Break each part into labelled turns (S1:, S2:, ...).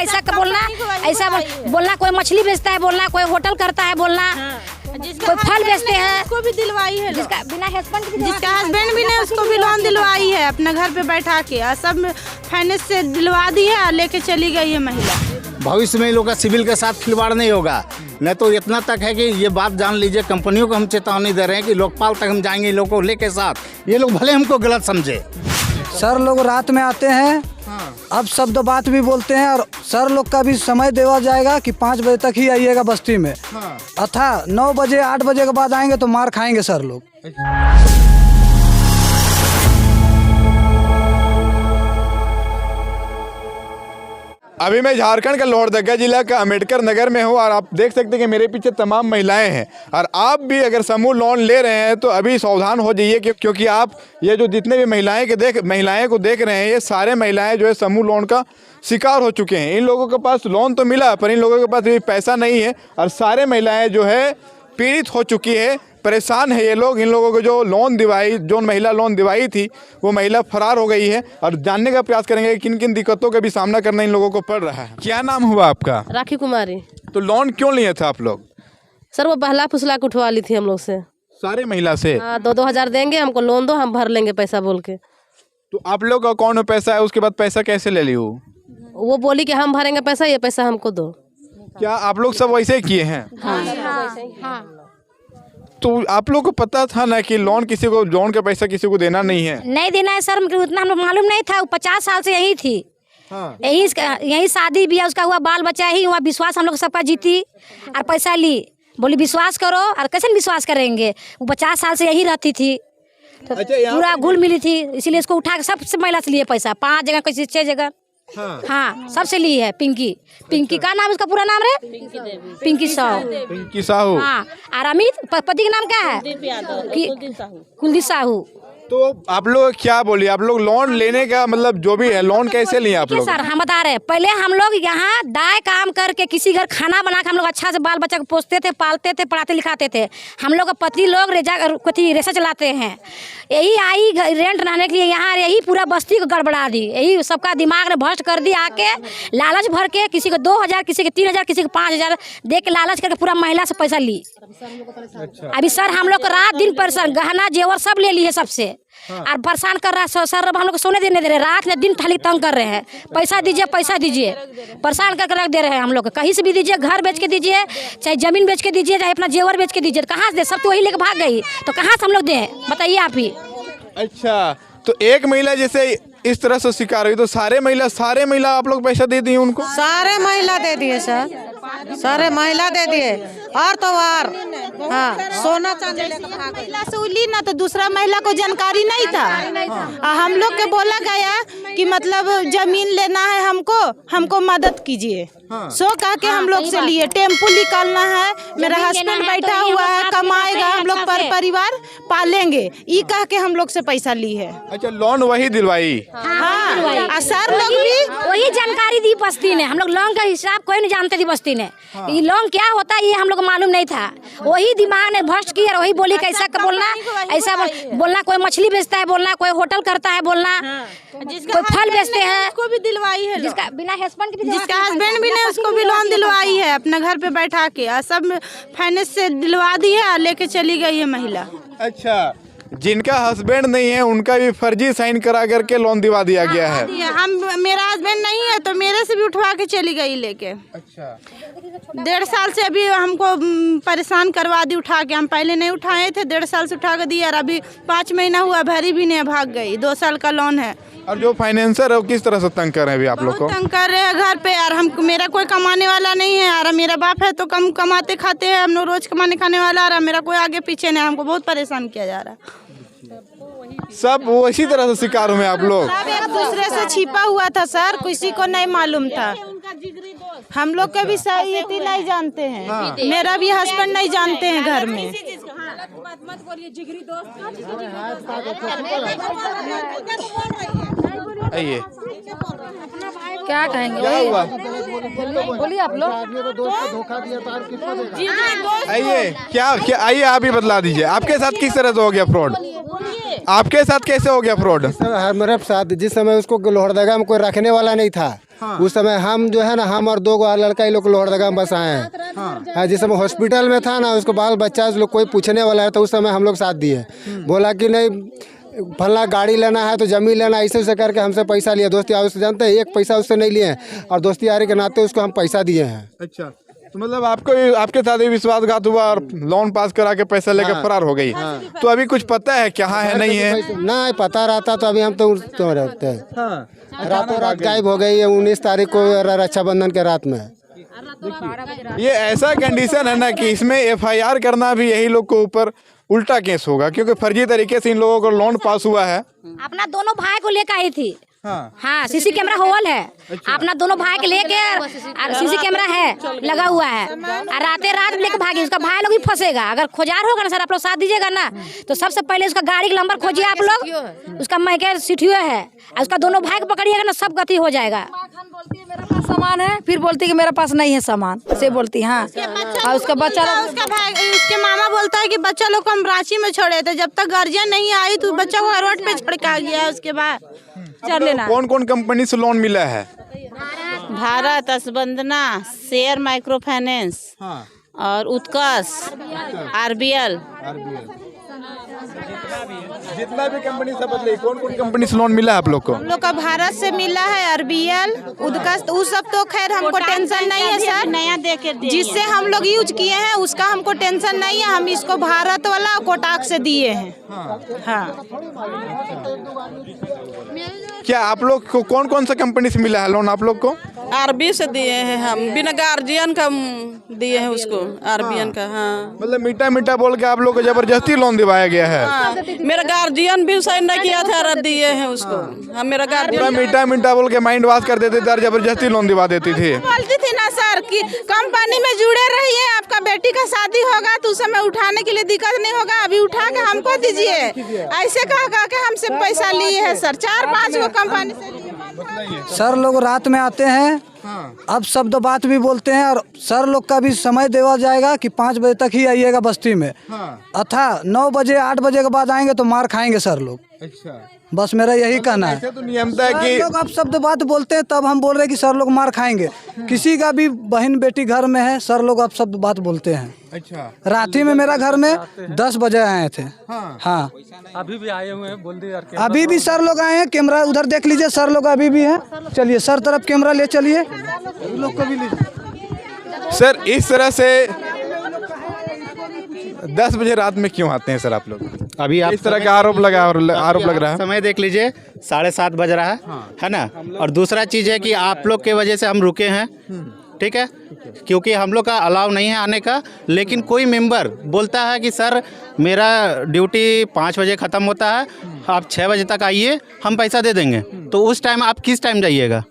S1: कैसा बोलना, ऐसा बोलना। कोई मछली बेचता है बोलना, कोई होटल करता है बोलना, कोई फल बेचते हैं।
S2: उसको भी दिलवाई है,
S1: जिसका बिना हस्बैंड
S2: जिसका हस्बैंड भी नहीं उसको भी लोन दिलवाई है अपने घर पे बैठा के, और सब फाइनेंस से दिलवा दी है और लेके चली गई है महिला।
S3: भविष्य में इन लोग का सिविल के साथ खिलवाड़ नहीं होगा। नहीं तो इतना तक है कि ये बात जान लीजिए, कंपनियों को हम चेतावनी दे रहे हैं कि लोकपाल तक हम जाएंगे इन लोग को लेके साथ। ये लोग भले हमको गलत समझे।
S4: सर लोग रात में आते हैं, अब शब्द बात भी बोलते हैं, और सर लोग का भी समय देवा जाएगा कि 5 बजे तक ही आइएगा बस्ती में, अथा 9 बजे 8 बजे के बाद आएंगे तो मार खाएंगे सर लोग।
S5: अभी मैं झारखंड का लोहरदगा जिला का अम्बेडकर नगर में हूँ और आप देख सकते हैं कि मेरे पीछे तमाम महिलाएं हैं। और आप भी अगर समूह लोन ले रहे हैं तो अभी सावधान हो जाइए, क्योंकि आप ये जो जितने भी महिलाएं को देख रहे हैं, ये सारे महिलाएं जो है समूह लोन का शिकार हो चुके हैं। इन लोगों के पास लोन तो मिला पर इन लोगों के पास भी पैसा नहीं है, और सारे महिलाएँ जो है पीड़ित हो चुकी है, परेशान है ये लोग। इन लोगों को जो महिला लोन दिवाई थी वो महिला फरार हो गई है, और जानने का प्रयास करेंगे कि किन किन दिक्कतों का भी सामना करना इन लोगों को पड़ रहा है। क्या नाम हुआ आपका?
S6: राखी कुमारी।
S5: तो लोन क्यों लिए थे आप लोग?
S6: सर वो बहला फुसला के उठवा ली थी हम लोग से,
S5: सारे महिला से।
S6: 2-2 हज़ार देंगे, हमको लोन दो, हम भर लेंगे पैसा बोल के।
S5: तो आप लोग का अकाउंट में पैसा है, उसके बाद पैसा कैसे ले ली?
S6: वो बोली कि हम भरेंगे पैसा, ये पैसा हमको दो।
S5: क्या आप लोग सब वैसे ही किए हैं?
S1: हाँ।
S5: तो आप लोग को पता था ना कि लोन का पैसा किसी को देना नहीं है?
S1: नहीं देना है सर, उतना हम लोग मालूम नहीं था। 50 साल से यही थी।
S5: हाँ।
S1: यही शादी भी है, उसका हुआ बाल बच्चा ही हुआ, विश्वास हम लोग सबका जीती और पैसा ली। बोली विश्वास करो, और कैसे विश्वास करेंगे? वो 50 साल से यही रहती थी, तो पूरा घुल मिली थी, इसीलिए इसको उठा के सबसे महिला से लिए पैसा। 5 जगह किसी 6 जगह। हाँ सबसे ली है। पिंकी का नाम, उसका पूरा नाम है पिंकी साहू। हाँ, और अमित पति का नाम क्या है? कुलदीप साहू।
S5: तो आप लोग क्या बोलिए, आप लोग लोन लेने का मतलब जो भी है, लोन कैसे लिए आप लोग?
S1: सर हम बता रहे हैं, पहले हम लोग यहाँ दाएं काम करके किसी घर खाना बना के हम लोग अच्छा से बाल बच्चा को पोसते थे, पालते थे, पढ़ाते लिखाते थे। हम लोग का पति लोग रेसा चलाते हैं। यही आई रेंट रहने के लिए यहाँ, यही पूरा बस्ती को गड़बड़ा दी, यही सबका दिमाग ने भ्रष्ट कर दी। आके लालच भर के किसी को 2000, किसी को 3000, किसी को 5000 दे के लालच करके पूरा महिला से पैसा ली। अभी सर हम लोग को रात दिन परेशान, गहना जेवर सब ले लिए सबसे, और परेशान कर रहा है सर। हम लोग को सोने देने दे रहे, रात में दिन खाली तंग कर रहे हैं। पैसा दीजिए, परेशान करके रख दे रहे हैं हम लोग। कहीं से भी दीजिए, घर बेच के दीजिए, चाहे जमीन बेच के दीजिए, चाहे अपना जेवर बेच के दीजिए। कहाँ से दे? सब तो वही लेके भाग गई, तो कहाँ से हम लोग दें? बताइए आप ही।
S5: अच्छा, तो एक महिला जैसे इस तरह से शिकार हुई तो सारे महिला आप लोग पैसा दे दिए उनको?
S2: सारे महिला दे दिए सर, सारे महिला दे दिए। और तो और हाँ, सोना चांदी महिला से उली ना, तो दूसरा महिला को जानकारी नहीं था। हम लोग के बोला गया कि मतलब जमीन लेना है हमको मदद कीजिए। सो कह के हम लोग से लिए, टेम्पू निकालना है, मेरा हस्बैंड बैठा हुआ है, कमाएगा, हम लोग परिवार पालेंगे, ये कह के हम लोग से पैसा ली है।
S5: अच्छा, लोन वही दिलवाई?
S2: हाँ, सर लोग भी
S1: वही जानकारी दी बस्ती ने। हम लोग लोन का हिसाब कोई नहीं जानते थी बस्ती ने। ये लोन क्या होता है ये हम लोग को मालूम नहीं था। वही दिमाग ने भ्रष्ट किया, वही बोली कैसा बोलना, ऐसा बोलना। कोई मछली बेचता है बोलना, कोई होटल करता है बोलना, कोई फल बेचते हैं,
S2: उसको भी दिलवाई है।
S1: जिसका बिना हस्बैंड
S2: भी नहीं उसको भी लोन दिलवाई है अपने घर पे बैठा के, और सब फाइनेंस से दिलवा दी है और लेके चली गई है महिला।
S5: अच्छा, जिनका हस्बैंड नहीं है उनका भी फर्जी साइन करा करके लोन दिवा दिया गया है।
S2: मेरा हस्बैंड नहीं है तो मेरे से भी उठवा के चली गई लेके।
S5: अच्छा,
S2: 1.5 साल से अभी हमको परेशान करवा दी उठा के। हम पहले नहीं उठाए थे, 1.5 साल से उठा के दिया, और अभी 5 महीना हुआ भरी भी नहीं, भाग गई। 2 साल का लोन है।
S5: और जो फाइनेंसर है वो किस तरह से तंग कर रहे हैं अभी आप लोग को?
S2: तंग कर रहे हैं घर पे, और मेरा कोई कमाने वाला नहीं है, और मेरा बाप है तो कम कमाते खाते हैं, हम लोग रोज कमाने खाने वाला, और मेरा कोई आगे पीछे नहीं। हमको बहुत परेशान किया जा रहा है।
S5: सब वो इसी तरह से शिकार हुए आप लोग?
S2: सब एक दूसरे से छिपा हुआ था सर, किसी को नहीं मालूम था। हम लोग का भी सही नहीं जानते हैं। मेरा भी हस्बैंड नहीं जानते हैं घर में।
S5: आइए,
S1: क्या कहेंगे?
S5: क्या हुआ?
S6: बोलिए आप लोग।
S5: आइए क्या क्या आइए आप ही बतला दीजिए, आपके साथ किस तरह से हो गया फ्रॉड? आपके साथ कैसे हो गया फ्रॉड?
S7: हमारे साथ जिस समय उसको लोहरदगा में कोई रखने वाला नहीं था, उस समय हम जो है ना, हम और 2 लड़का ही लोग लोहरदगा में बस आए हैं। जिस समय हॉस्पिटल में था ना, उसको बाल बच्चा लोग कोई पूछने वाला है तो उस समय हम लोग साथ दिए। बोला कि नहीं फलना गाड़ी लेना है तो जमीन लेना, ऐसे करके हमसे पैसा लिया। दोस्ती यारी से जानते हैं, एक पैसा उससे नहीं लिए और दोस्ती यारी के नाते उसको हम पैसा दिए हैं।
S5: अच्छा, तो मतलब आपको आपके साथ ही विश्वासघात हुआ और लोन पास करा के पैसा लेकर फरार हो गई। तो अभी कुछ पता है कहाँ है नहीं है?
S7: ना पता रहता तो अभी हम तो रहते हैं। रातों रात गायब हो गई है 19 तारीख को रक्षाबंधन के रात में।
S5: ये ऐसा कंडीशन है ना कि इसमें FIR करना भी यही लोग को ऊपर उल्टा केस होगा, क्योंकि फर्जी तरीके से इन लोगों को लोन पास हुआ है।
S1: अपना दोनों भाई को लेकर आई थी। हाँ सीसी कैमरा होल है। अपना दोनों भाई के लेके सीसी कैमरा है लगा हुआ है, और रात लेके भागी। उसका भाई लोग भी फंसेगा अगर खोजार होगा ना सर, आप लोग साथ दीजिएगा ना। तो सबसे पहले उसका गाड़ी का नंबर खोजिए आप लोग, उसका मैके सिटियो है, और उसका दोनों भाई को पकड़िएगा ना, सब गति हो जाएगा।
S8: मेरे पास सामान है, फिर बोलती है कि मेरे पास नहीं है सामान, से बोलती हाँ। और उसका बच्चा
S2: उसका भाई उसके मामा बोलता है कि बच्चा लोग को हम रांची में छोड़े थे, जब तक गार्जियन नहीं आई तो बच्चा को रोड पे छोड़ के आ गया है। उसके बाद
S8: चल लेना।
S5: कौन कौन कंपनी से लोन मिला है?
S2: Bharat, Spandana, share micro finance और उत्कर्ष, RBL।
S5: जितना भी कंपनी सब बदले, कौन कौन कंपनी से लोन मिला है आप लोग को?
S2: हम लोग का भारत से मिला है, RBL, उत्कर्ष, उस सब तो खैर हमको टेंशन नहीं है सर। नया देके जिससे हम लोग यूज किए हैं उसका हमको टेंशन नहीं है। हम इसको भारत वाला कोटाक से दिए हैं। हाँ।
S5: क्या आप लोग को कौन कौन सा कंपनी से मिला है लोन आप लोग को?
S9: RB से दिए हैं हम, बिना गार्जियन का दिए हैं उसको, RBN का। हाँ,
S5: मतलब मीठा मीठा बोल के आप लोग को जबरदस्ती लोन दिवाया गया है।
S9: हाँ, मेरा गार्जियन भी साइन नहीं किया था, दिए हैं उसको। हम मेरा गार्जियन
S5: मीठा मीठा बोल के माइंड वॉश कर देते थे और जबरदस्ती लोन दिवा देती थी।
S2: बोलती थी ना सर कि कंपनी में जुड़े रहिए, आपका बेटी का शादी होगा तो उस समय उठाने के लिए दिक्कत नहीं होगा, अभी उठा के हमको दीजिए। ऐसे कह के हमसे पैसा लिए है सर, 4-5 गो कंपनी से।
S4: सर लोग रात में आते हैं, अब शब्द बात भी बोलते हैं, और सर लोग का भी समय देवा जाएगा कि 5 बजे तक ही आइएगा बस्ती में। अथा 9 बजे 8 बजे के बाद आएंगे तो मार खाएंगे सर लोग।
S5: अच्छा,
S4: बस मेरा यही कहना है।
S5: तो नियम है कि
S4: लोग अब शब्द बात बोलते हैं, तब हम बोल रहे हैं कि सर लोग मार खाएंगे। किसी का भी बहन बेटी घर में है, सर लोग अब शब्द बात बोलते हैं।
S5: अच्छा,
S4: रात ही में मेरा घर में 10 बजे आए थे। हाँ,
S10: अभी भी आए हुए हैं, बोल दिया।
S4: अभी भी सर लोग आए हैं। कैमरा उधर देख लीजिए, सर लोग अभी भी हैं। चलिए सर तरफ कैमरा ले चलिए, लोग को भी लीजिए।
S5: सर इस तरह से 10 बजे रात में क्यों आते हैं सर आप लोग?
S3: अभी आप
S5: इस तरह का आरोप लग रहा है।
S3: समय देख लीजिए, 7:30 बज रहा है ना। और दूसरा चीज़ है कि आप लोग के वजह से हम रुके हैं, ठीक है, क्योंकि हम लोग का अलाउ नहीं है आने का। लेकिन कोई मेंबर बोलता है कि सर मेरा ड्यूटी 5 बजे ख़त्म होता है, आप 6 बजे तक आइए, हम पैसा दे देंगे। तो उस टाइम आप किस टाइम जाइएगा?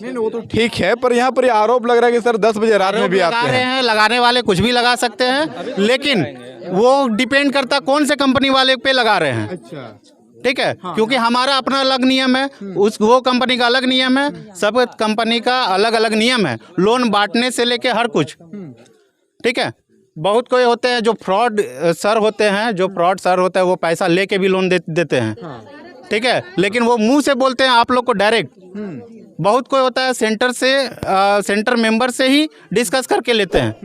S5: नहीं वो तो ठीक है, पर यहाँ पर आरोप लग रहा है कि सर 10 बजे रात में भी आते हैं।
S3: लगाने वाले कुछ भी लगा सकते हैं, लेकिन वो डिपेंड करता कौन से कंपनी वाले पे लगा रहे हैं।
S5: अच्छा,
S3: ठीक है, क्योंकि हमारा अपना अलग नियम है, वो कंपनी का अलग नियम है, सब कंपनी का अलग अलग नियम है, लोन बांटने से लेके हर कुछ। ठीक है, बहुत कोई होते हैं जो फ्रॉड सर होते हैं, जो फ्रॉड सर होते हैं वो पैसा लेके भी लोन देते हैं। ठीक है, लेकिन वो मुंह से बोलते हैं आप लोग को डायरेक्ट। बहुत कोई होता है सेंटर मेंबर से ही डिस्कस करके लेते हैं,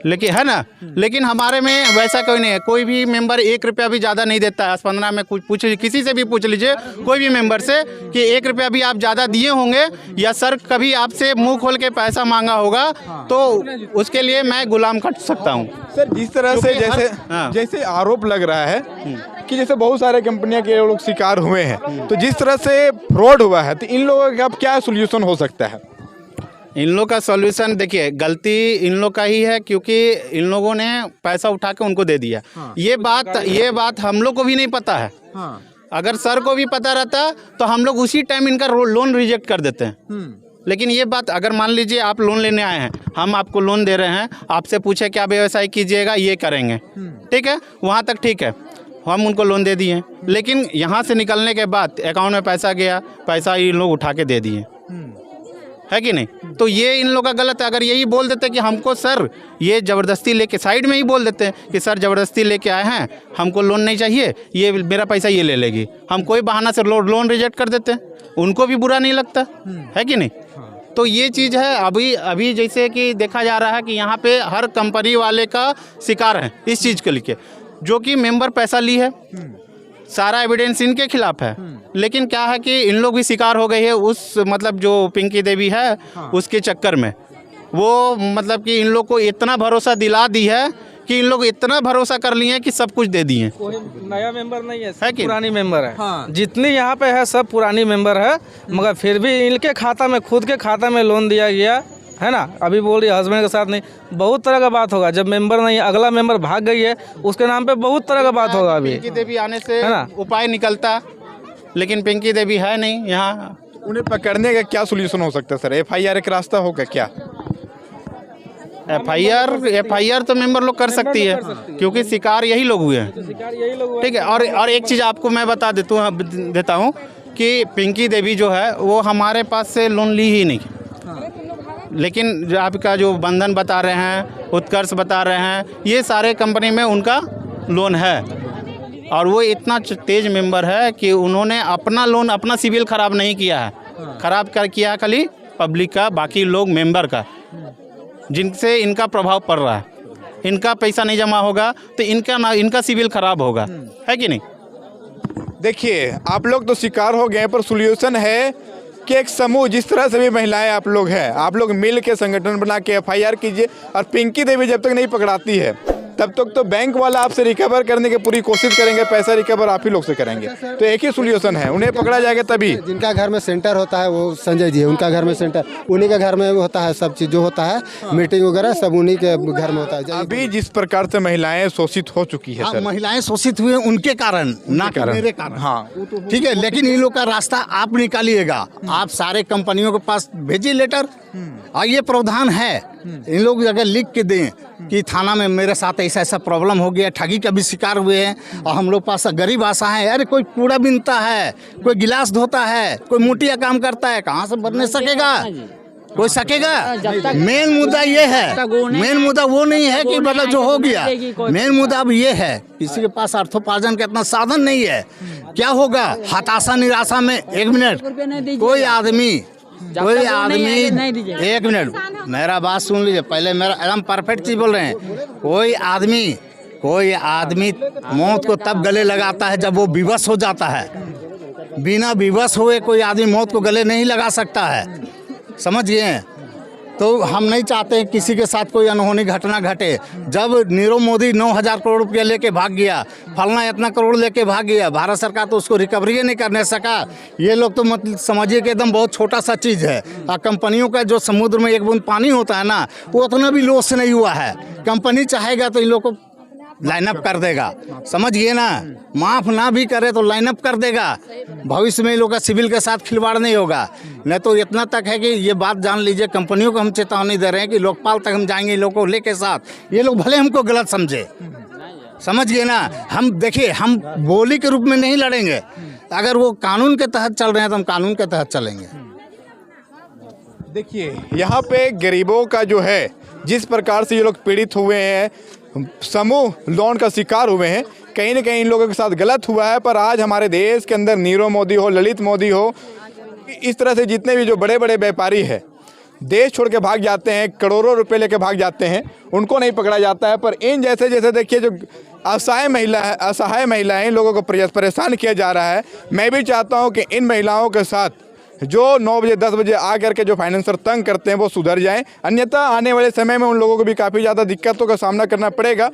S3: लेकिन है ना। लेकिन हमारे में वैसा कोई नहीं है, कोई भी मेंबर 1 रुपया भी ज़्यादा नहीं देता है। 15 में कुछ पूछ, किसी से भी पूछ लीजिए, कोई भी मेंबर से, कि 1 रुपया भी आप ज़्यादा दिए होंगे या सर कभी आपसे मुंह खोल के पैसा मांगा होगा तो उसके लिए मैं गुलाम कट सकता हूँ।
S5: सर जिस तरह से जैसे आरोप लग रहा है कि जैसे बहुत सारे कंपनियां के लोग शिकार हुए हैं, तो जिस तरह से फ्रॉड हुआ है, तो इन लोगों का क्या सोल्यूशन हो सकता है?
S3: इन लोग का सॉल्यूशन देखिए, गलती इन लोग का ही है, क्योंकि इन लोगों ने पैसा उठा के उनको दे दिया। ये बात हम लोग को भी नहीं पता है। अगर सर को भी पता रहता तो हम लोग उसी टाइम इनका लोन रिजेक्ट कर देते हैं। लेकिन ये बात, अगर मान लीजिए आप लोन लेने आए हैं, हम आपको लोन दे रहे हैं, आपसे पूछे क्या व्यवसाय कीजिएगा, ये करेंगे, ठीक है, वहाँ तक ठीक है, हम उनको लोन दे दिए। लेकिन यहाँ से निकलने के बाद अकाउंट में पैसा गया, पैसा ये लोग उठा के दे दिए। है कि नहीं? तो ये इन लोगों का गलत है। अगर यही बोल देते कि हमको सर ये ज़बरदस्ती लेके, साइड में ही बोल देते हैं कि सर ज़बरदस्ती लेके आए हैं, हमको लोन नहीं चाहिए, ये मेरा पैसा ये ले लेगी, हम कोई बहाना से लोन रिजेक्ट कर देते हैं, उनको भी बुरा नहीं लगता, है कि नहीं? तो ये चीज़ है। अभी जैसे कि देखा जा रहा है कि यहाँ पे हर कंपनी वाले का शिकार है इस चीज़ के लिए, जो कि मेंबर पैसा ली है, सारा एविडेंस इनके खिलाफ है, लेकिन क्या है कि इन लोग भी शिकार हो गए हैं उस मतलब जो पिंकी देवी है उसके चक्कर में। वो मतलब कि इन लोग को इतना भरोसा दिला दी है कि इन लोग इतना भरोसा कर लिए हैं कि सब कुछ दे दिए।
S10: कोई नया मेंबर नहीं है,
S3: है कि
S10: पुरानी मेंबर है। जितनी यहाँ पे है सब पुरानी मेंबर है, मगर फिर भी इनके खाता में, खुद के खाता में लोन दिया गया है ना। अभी बोल रही हस्बैंड के साथ नहीं, बहुत तरह का बात होगा। जब मेंबर नहीं, अगला मेंबर भाग गई है, उसके नाम पे बहुत तरह का बात होगा। अभी
S3: पिंकी देवी आने से
S10: है ना
S3: उपाय निकलता, लेकिन पिंकी देवी है नहीं यहाँ।
S5: उन्हें पकड़ने का क्या सोल्यूशन हो सकता है सर? FIR एक रास्ता होगा क्या?
S3: FIR तो मेंबर लोग कर सकती है, क्योंकि शिकार यही लोग हुए हैं, ठीक है। और एक चीज़ आपको मैं बता देता हूँ कि पिंकी देवी जो है वो हमारे पास से लोन ली ही नहीं, लेकिन जो आपका जो बंधन बता रहे हैं, उत्कर्ष बता रहे हैं, ये सारे कंपनी में उनका लोन है। और वो इतना तेज मेंबर है कि उन्होंने अपना लोन, अपना सिविल ख़राब नहीं किया है, ख़राब किया है खाली पब्लिक का, बाकी लोग मेंबर का, जिनसे इनका प्रभाव पड़ रहा है। इनका पैसा नहीं जमा होगा तो इनका सिविल ख़राब होगा, है कि नहीं?
S5: देखिए, आप लोग तो शिकार हो गए, पर सोल्यूशन है कि एक समूह, जिस तरह से भी महिलाएं आप लोग हैं, आप लोग मिल के संगठन बना के FIR कीजिए। और पिंकी देवी जब तक नहीं पकड़ाती है तब तक तो बैंक वाला आपसे रिकवर करने की पूरी कोशिश करेंगे, पैसा रिकवर आप ही लोग से करेंगे। तो एक ही सोल्यूशन है, उन्हें पकड़ा जाएगा तभी।
S7: जिनका घर में सेंटर होता है वो संजय जी है, उनका घर में सेंटर, उन्हीं के घर में होता है सब चीज़ जो होता है, मीटिंग वगैरह सब उन्हीं के घर में होता है।
S5: अभी जिस प्रकार से महिलाएं शोषित हो चुकी है सर,
S11: महिलाएं शोषित हुए उनके कारण, ना कि मेरे कारण।
S5: हाँ,
S11: ठीक है, लेकिन इन लोग का रास्ता आप निकालिएगा। आप सारे कंपनियों के पास भेजिए लेटर, और ये प्रावधान है, इन लोग अगर लिख के दें कि थाना में मेरे साथ ऐसा ऐसा प्रॉब्लम हो गया, ठगी का भी शिकार हुए हैं, और हम लोग पास गरीब आशा है, अरे कोई कूड़ा बीनता है, कोई गिलास धोता है, कोई मोटिया काम करता है, कहाँ से बनने सकेगा? कोई सकेगा? मेन मुद्दा ये है, मेन मुद्दा वो नहीं है कि मतलब जो हो गया, मेन मुद्दा अब ये है किसी के पास अर्थोपार्जन का इतना साधन नहीं है। क्या होगा? हताशा निराशा में, एक मिनट, कोई आदमी, एक मिनट मेरा बात सुन लीजिए पहले, मेरा एकदम परफेक्ट चीज बोल रहे हैं। कोई आदमी मौत को तब गले लगाता है जब वो विवश हो जाता है। बिना विवश हुए कोई आदमी मौत को गले नहीं लगा सकता है, समझ गए? तो हम नहीं चाहते किसी के साथ कोई अनहोनी घटना घटे। जब नीरव मोदी 9,000 करोड़ रुपया लेके भाग गया, फलना इतना करोड़ लेके भाग गया, भारत सरकार तो उसको रिकवरी नहीं करने सका। ये लोग तो मतलब समझिए कि एकदम बहुत छोटा सा चीज़ है। और कंपनियों का जो समुद्र में एक बूंद पानी होता है ना, वो उतना भी लॉस नहीं हुआ है। कंपनी चाहेगा तो इन लोग को लाइनअप कर देगा, समझ गए ना? माफ़ ना भी करे तो लाइनअप कर देगा। भविष्य में इन लोग का सिविल के साथ खिलवाड़ नहीं होगा। नहीं तो इतना तक है कि ये बात जान लीजिए, कंपनियों को हम चेतावनी दे रहे हैं कि लोकपाल तक हम जाएंगे इन लोगों को लेके साथ। ये लोग भले हमको गलत समझे, समझ गए ना? हम देखिए, हम बोली के रूप में नहीं लड़ेंगे। अगर वो कानून के तहत चल रहे हैं तो हम कानून के तहत चलेंगे।
S5: देखिए, यहाँ पे गरीबों का जो है, जिस प्रकार से ये लोग पीड़ित हुए हैं, समूह लोन का शिकार हुए हैं, कहीं ना कहीं इन लोगों के साथ गलत हुआ है। पर आज हमारे देश के अंदर नीरव मोदी हो, ललित मोदी हो, इस तरह से जितने भी जो बड़े बड़े व्यापारी हैं देश छोड़ के भाग जाते हैं, करोड़ों रुपए लेके भाग जाते हैं, उनको नहीं पकड़ा जाता है। पर इन जैसे देखिए जो असहाय महिलाएं, लोगों को परेशान किया जा रहा है। मैं भी चाहता हूँ कि इन महिलाओं के साथ जो 9 बजे 10 बजे आ करके जो फाइनेंसर तंग करते हैं वो सुधर जाएं, अन्यथा आने वाले समय में उन लोगों को भी काफ़ी ज़्यादा दिक्कतों का सामना करना पड़ेगा।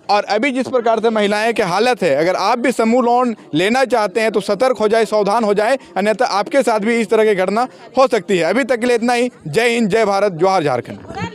S5: और अभी जिस प्रकार से महिलाएं की हालत है, अगर आप भी समूह लोन लेना चाहते हैं तो सतर्क हो जाए, सावधान हो जाए, अन्यथा आपके साथ भी इस तरह की घटना हो सकती है। अभी तक के लिए इतना ही। जय हिंद, जय भारत, जोहार झारखंड।